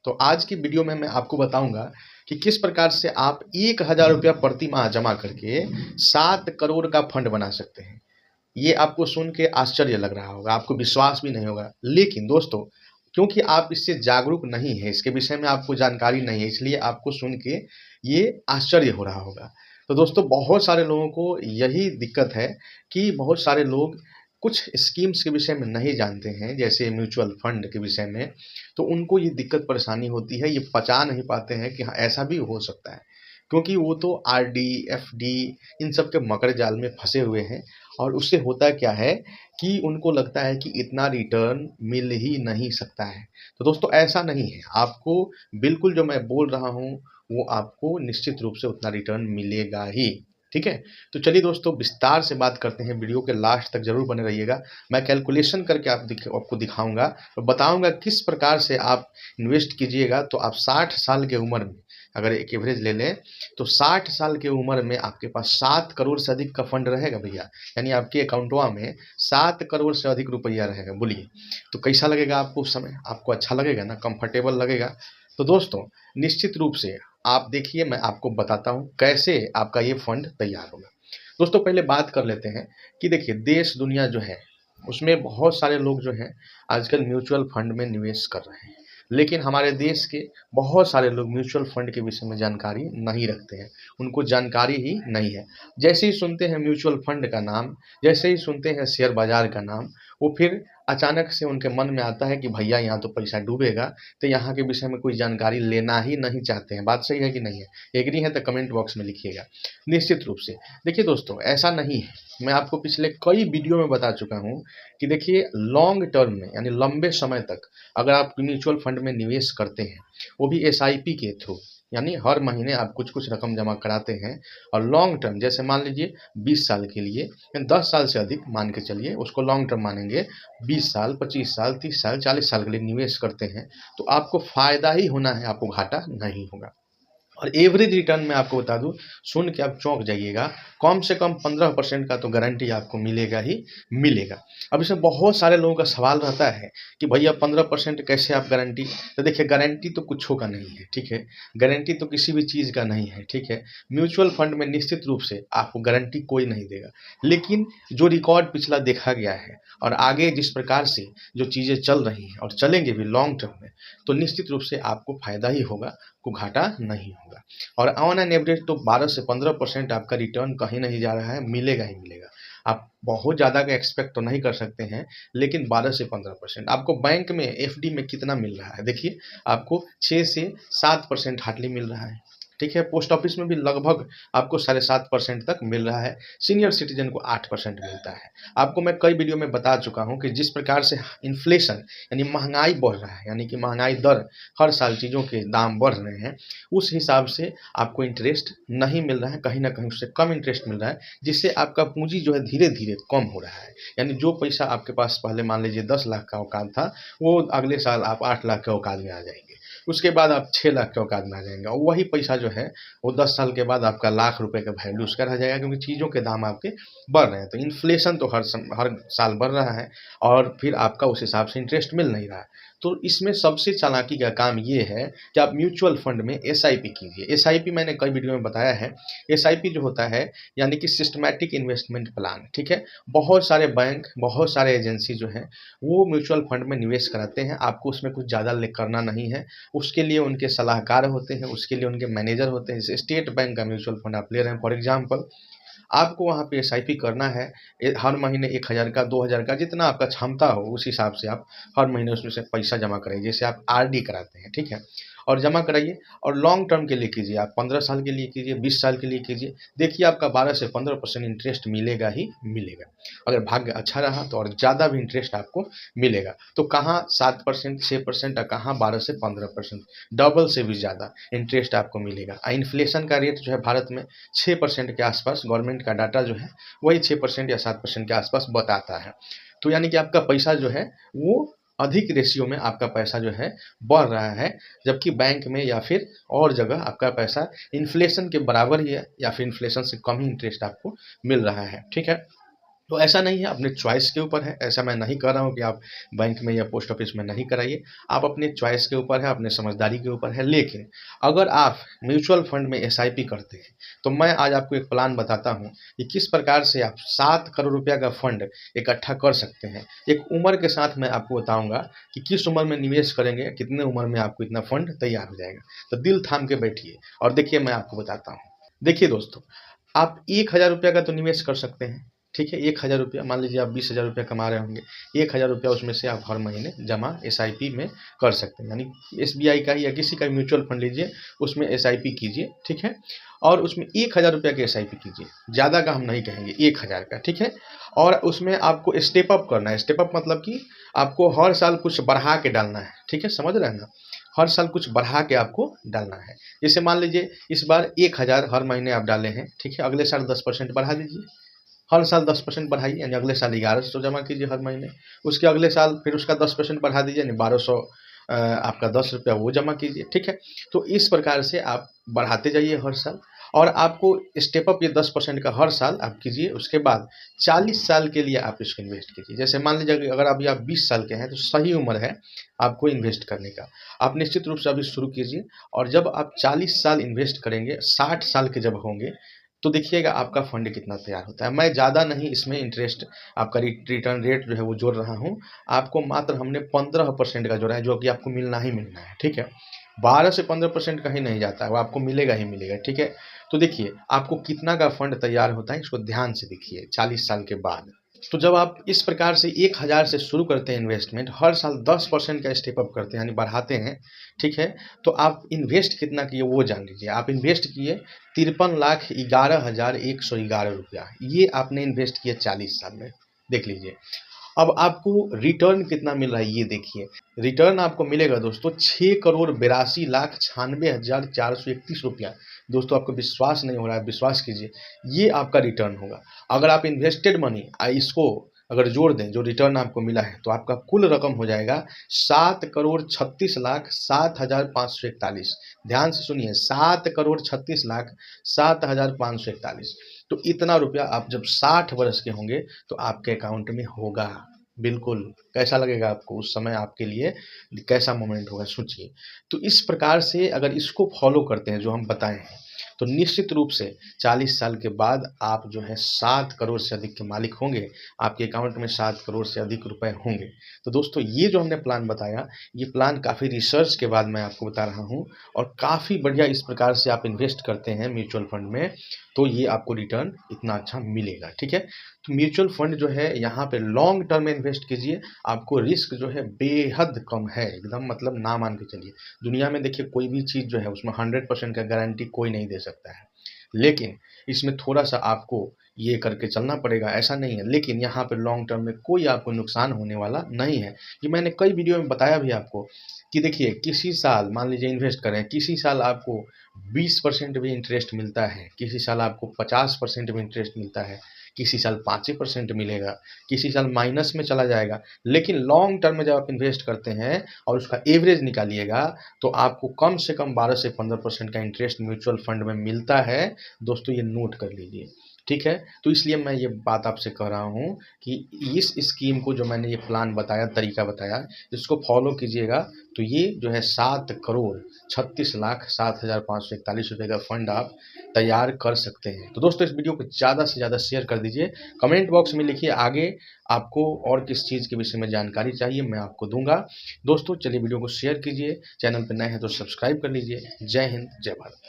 तो आज की वीडियो में मैं आपको बताऊंगा कि किस प्रकार से आप 1000 रुपया प्रति माह जमा करके 7 करोड़ का फंड बना सकते हैं। ये आपको सुन के आश्चर्य लग रहा होगा, आपको विश्वास भी नहीं होगा, लेकिन दोस्तों क्योंकि आप इससे जागरूक नहीं है, इसके विषय में आपको जानकारी नहीं है, इसलिए आपको सुन के ये आश्चर्य हो रहा होगा। तो दोस्तों बहुत सारे लोगों को यही दिक्कत है कि बहुत सारे लोग कुछ स्कीम्स के विषय में नहीं जानते हैं, जैसे म्यूचुअल फंड के विषय में। तो उनको ये दिक्कत परेशानी होती है, ये पचा नहीं पाते हैं कि हाँ ऐसा भी हो सकता है, क्योंकि वो तो आरडी एफडी इन सब के मकर जाल में फंसे हुए हैं। और उससे होता क्या है कि उनको लगता है कि इतना रिटर्न मिल ही नहीं सकता है। तो दोस्तों ऐसा नहीं है, आपको बिल्कुल जो मैं बोल रहा हूँ वो आपको निश्चित रूप से उतना रिटर्न मिलेगा ही। ठीक है, तो चलिए दोस्तों विस्तार से बात करते हैं, वीडियो के लास्ट तक जरूर बने रहिएगा। मैं कैलकुलेशन करके आपको दिखाऊंगा और बताऊंगा किस प्रकार से आप इन्वेस्ट कीजिएगा तो आप 60 साल की उम्र में अगर एक एवरेज ले लें तो 60 साल की उम्र में आपके पास 7 करोड़ से अधिक का फंड रहेगा भैया। यानी आपके अकाउंटवा में 7 करोड़ से अधिक रुपया रहेगा। बोलिए तो कैसा लगेगा आपको उस समय? आपको अच्छा लगेगा ना, कंफर्टेबल लगेगा। तो दोस्तों निश्चित रूप से आप देखिए, मैं आपको बताता हूँ कैसे आपका ये फंड तैयार होगा। दोस्तों पहले बात कर लेते हैं कि देखिए देश दुनिया जो है उसमें बहुत सारे लोग जो हैं आजकल म्यूचुअल फंड में निवेश कर रहे हैं, लेकिन हमारे देश के बहुत सारे लोग म्यूचुअल फंड के विषय में जानकारी नहीं रखते हैं, उनको जानकारी ही नहीं है। जैसे ही सुनते हैं म्यूचुअल फंड का नाम, जैसे ही सुनते हैं शेयर बाजार का नाम, वो फिर अचानक से उनके मन में आता है कि भैया यहाँ तो पैसा डूबेगा, तो यहाँ के विषय में कोई जानकारी लेना ही नहीं चाहते हैं। बात सही है कि नहीं है? एग्री है तो कमेंट बॉक्स में लिखिएगा निश्चित रूप से। देखिए दोस्तों ऐसा नहीं है, मैं आपको पिछले कई वीडियो में बता चुका हूँ कि देखिए लॉन्ग टर्म में यानी लंबे समय तक अगर आप म्यूचुअल फंड में निवेश करते हैं, वो भी एसआईपी के थ्रू, यानी हर महीने आप कुछ कुछ रकम जमा कराते हैं, और लॉन्ग टर्म जैसे मान लीजिए 20 साल के लिए या 10 साल से अधिक मान के चलिए, उसको लॉन्ग टर्म मानेंगे, 20 साल 25 साल 30 साल 40 साल के लिए निवेश करते हैं, तो आपको फायदा ही होना है, आपको घाटा नहीं होगा। और एवरेज रिटर्न में आपको बता दूं, सुन के आप चौंक जाइएगा, कम से कम 15% का तो गारंटी आपको मिलेगा ही मिलेगा। अब इसमें बहुत सारे लोगों का सवाल रहता है कि भैया 15% कैसे आप गारंटी? तो देखिए गारंटी तो कुछ का नहीं है, ठीक है, गारंटी तो किसी भी चीज़ का नहीं है, ठीक है। म्यूचुअल फंड में निश्चित रूप से आपको गारंटी कोई नहीं देगा, लेकिन जो रिकॉर्ड पिछला देखा गया है और आगे जिस प्रकार से जो चीज़ें चल रही हैं और चलेंगे भी लॉन्ग टर्म में, तो निश्चित रूप से आपको फायदा ही होगा, को घाटा नहीं होगा। और ऑन एन एवरेज तो 12 से 15% आपका रिटर्न कहीं नहीं जा रहा है, मिलेगा ही मिलेगा। आप बहुत ज़्यादा का एक्सपेक्ट तो नहीं कर सकते हैं, लेकिन 12 से 15% आपको बैंक में एफडी में कितना मिल रहा है? देखिए आपको 6 से 7% हार्डली मिल रहा है, ठीक है। पोस्ट ऑफिस में भी लगभग आपको 7.5% तक मिल रहा है, सीनियर सिटीजन को 8% मिलता है। आपको मैं कई वीडियो में बता चुका हूँ कि जिस प्रकार से इन्फ्लेशन यानी महंगाई बढ़ रहा है, यानी कि महंगाई दर हर साल चीज़ों के दाम बढ़ रहे हैं, उस हिसाब से आपको इंटरेस्ट नहीं मिल रहा है, कहीं ना कहीं उससे कम इंटरेस्ट मिल रहा है, जिससे आपका पूंजी जो है धीरे धीरे कम हो रहा है। यानी जो पैसा आपके पास पहले मान लीजिए 10 लाख का औकात था, वो अगले साल आप 8 लाख के औकात में आ जाएंगे, उसके बाद आप 6 लाख के औकात में आ जाएंगे, और वही पैसा जो है वो 10 साल के बाद आपका लाख रुपए का वैल्यू उसका रह जाएगा, क्योंकि चीज़ों के दाम आपके बढ़ रहे हैं। तो इन्फ्लेशन तो हर साल बढ़ रहा है, और फिर आपका उस हिसाब से इंटरेस्ट मिल नहीं रहा है। तो इसमें सबसे चालाकी का काम ये है कि आप म्यूचुअल फंड में एसआईपी कीजिए। एसआईपी मैंने कई वीडियो में बताया है। एसआईपी जो होता है यानी कि सिस्टमैटिक इन्वेस्टमेंट प्लान, ठीक है। बहुत सारे बैंक, बहुत सारे एजेंसी जो हैं वो म्यूचुअल फंड में निवेश कराते हैं, आपको उसमें कुछ ज़्यादा करना नहीं है। उसके लिए उनके सलाहकार होते हैं, उसके लिए उनके मैनेजर होते हैं। जैसे स्टेट बैंक का म्यूचुअल फंड आप ले रहे हैं फॉर एग्जांपल, आपको वहाँ पे एसआईपी करना है। हर महीने 1000 का 2000 का जितना आपका क्षमता हो उस हिसाब से आप हर महीने उसमें से पैसा जमा कराइए, जैसे आप आरडी कराते हैं, ठीक है। और जमा कराइए, और लॉन्ग टर्म के लिए कीजिए, आप 15 साल के लिए कीजिए, 20 साल के लिए कीजिए। देखिए आपका 12 से 15% इंटरेस्ट मिलेगा ही मिलेगा। अगर भाग्य अच्छा रहा तो और ज़्यादा भी इंटरेस्ट आपको मिलेगा। तो कहाँ 7% 6% और कहाँ 12 से 15%, डबल से भी ज़्यादा इंटरेस्ट आपको मिलेगा। इन्फ्लेशन का रेट जो है भारत में 6% के आसपास, गवर्नमेंट का डाटा जो है वही 6% या 7% के आसपास बताता है। तो यानी कि आपका पैसा जो है वो अधिक रेशियो में आपका पैसा जो है बढ़ रहा है, जबकि बैंक में या फिर और जगह आपका पैसा इन्फ्लेशन के बराबर ही है या फिर इन्फ्लेशन से कम ही इंटरेस्ट आपको मिल रहा है, ठीक है। तो ऐसा नहीं है, अपने चॉइस के ऊपर है। ऐसा मैं नहीं कह रहा हूँ कि आप बैंक में या पोस्ट ऑफिस में नहीं कराइए, आप अपने चॉइस के ऊपर है, अपने समझदारी के ऊपर है। लेकिन अगर आप म्यूचुअल फंड में एसआईपी करते हैं, तो मैं आज आपको एक प्लान बताता हूँ कि किस प्रकार से आप 7 करोड़ रुपया का फंड इकट्ठा कर सकते हैं। एक उम्र के साथ मैं आपको बताऊंगा कि किस उम्र में निवेश करेंगे, कितने उम्र में आपको इतना फंड तैयार हो जाएगा। तो दिल थाम के बैठिए और देखिए मैं आपको बताता हूँ। देखिए दोस्तों, आप 1,000 रुपया का तो निवेश कर सकते हैं, ठीक है। 1,000 रुपया, मान लीजिए आप 20,000 रुपया कमा रहे होंगे, 1,000 रुपया उसमें से आप हर महीने जमा एसआईपी में कर सकते हैं। यानी एसबीआई का या किसी का म्यूचुअल फंड लीजिए, उसमें एसआईपी कीजिए, ठीक है। और उसमें 1,000 रुपया की एसआईपी कीजिए, ज़्यादा का हम नहीं कहेंगे, 1,000 का, ठीक है। और उसमें आपको स्टेप अप करना है। स्टेप अप मतलब कि आपको हर साल कुछ बढ़ा के डालना है, ठीक है, समझ रहे हैं ना। हर साल कुछ बढ़ा के आपको डालना है। जैसे मान लीजिए इस बार 1,000 हर महीने आप डाले हैं, ठीक है। अगले साल 10% बढ़ा दीजिए, हर साल 10% बढ़ाइए, यानी अगले साल 1100 जमा कीजिए हर महीने। उसके अगले साल फिर उसका 10% बढ़ा दीजिए, यानी 1200 आपका 10 रुपया वो जमा कीजिए, ठीक है। तो इस प्रकार से आप बढ़ाते जाइए हर साल। और आपको स्टेप अप ये 10% का हर साल आप कीजिए। उसके बाद 40 साल के लिए आप इसको इन्वेस्ट कीजिए। जैसे मान लीजिए कि अगर अभी आप 20 साल के हैं, तो सही उम्र है आपको इन्वेस्ट करने का। आप निश्चित रूप से अभी शुरू कीजिए, और जब आप 40 साल इन्वेस्ट करेंगे, 60 साल के जब होंगे, तो देखिएगा आपका फंड कितना तैयार होता है। मैं ज़्यादा नहीं इसमें इंटरेस्ट आपका रिटर्न रेट जो है वो जोड़ रहा हूँ। आपको मात्र हमने 15% का जोड़ा है, जो कि आपको मिलना ही मिलना है, ठीक है। 12 से 15% कहीं नहीं जाता है, वो आपको मिलेगा ही मिलेगा, ठीक है। तो देखिए आपको कितना का फंड तैयार होता है, इसको ध्यान से देखिए 40 साल के बाद। तो जब आप इस प्रकार से 1,000 से शुरू करते हैं इन्वेस्टमेंट, हर साल 10% का स्टेप अप करते हैं, यानी बढ़ाते हैं, ठीक है। तो आप इन्वेस्ट कितना किए वो जान लीजिए। आप इन्वेस्ट किए 53,11,111 रुपया, ये आपने इन्वेस्ट किया 40 साल में, देख लीजिए। अब आपको रिटर्न कितना मिल रहा है ये देखिए। रिटर्न आपको मिलेगा दोस्तों 6,82,96,431 रुपया। दोस्तों आपको विश्वास नहीं हो रहा है, विश्वास कीजिए, ये आपका रिटर्न होगा। अगर आप इन्वेस्टेड मनी इसको अगर जोड़ दें, जो रिटर्न आपको मिला है, तो आपका कुल रकम हो जाएगा 7,36,07,541। ध्यान से सुनिए, 7,36,07,541। तो इतना रुपया आप जब 60 वर्ष के होंगे तो आपके अकाउंट में होगा। बिल्कुल, कैसा लगेगा आपको उस समय, आपके लिए कैसा मोमेंट होगा, सोचिए। तो इस प्रकार से अगर इसको फॉलो करते हैं जो हम बताए हैं, तो निश्चित रूप से 40 साल के बाद आप जो है 7 करोड़ से अधिक के मालिक होंगे। आपके अकाउंट में 7 करोड़ से अधिक रुपए होंगे। तो दोस्तों ये जो हमने प्लान बताया, ये प्लान काफ़ी रिसर्च के बाद मैं आपको बता रहा हूँ, और काफ़ी बढ़िया इस प्रकार से आप इन्वेस्ट करते हैं म्यूचुअल फंड में, तो ये आपको रिटर्न इतना अच्छा मिलेगा, ठीक है। तो म्यूचुअल फंड जो है यहाँ पे लॉन्ग टर्म में इन्वेस्ट कीजिए, आपको रिस्क जो है बेहद कम है, एकदम मतलब ना मान के चलिए। दुनिया में देखिए कोई भी चीज़ जो है उसमें 100% का गारंटी कोई नहीं दे सकता है, लेकिन इसमें थोड़ा-सा आपको ये करके चलना पड़ेगा, ऐसा नहीं है। लेकिन यहाँ पे लॉन्ग टर्म में कोई आपको नुकसान होने वाला नहीं है। ये मैंने कई वीडियो में बताया भी आपको कि देखिए किसी साल मान लीजिए इन्वेस्ट करें, किसी साल आपको 20% भी इंटरेस्ट मिलता है, किसी साल आपको 50% भी इंटरेस्ट मिलता है, किसी साल 5 ही परसेंट मिलेगा, किसी साल माइनस में चला जाएगा। लेकिन लॉन्ग टर्म में जब आप इन्वेस्ट करते हैं और उसका एवरेज निकालिएगा, तो आपको कम से कम 12 से 15% का इंटरेस्ट म्यूचुअल फंड में मिलता है। दोस्तों ये नोट कर लीजिए, ठीक है। तो इसलिए मैं ये बात आपसे कह रहा हूँ कि इस स्कीम को, जो मैंने ये प्लान बताया, तरीका बताया, इसको फॉलो कीजिएगा, तो ये जो है 7,36,07,541 रुपये का फंड आप तैयार कर सकते हैं। तो दोस्तों इस वीडियो को ज़्यादा से ज़्यादा शेयर कर दीजिए। कमेंट बॉक्स में लिखिए आगे आपको और किस चीज़ के विषय में जानकारी चाहिए, मैं आपको दूंगा। दोस्तों चलिए वीडियो को शेयर कीजिए, चैनल पर नए हैं तो सब्सक्राइब कर लीजिए। जय हिंद, जय भारत।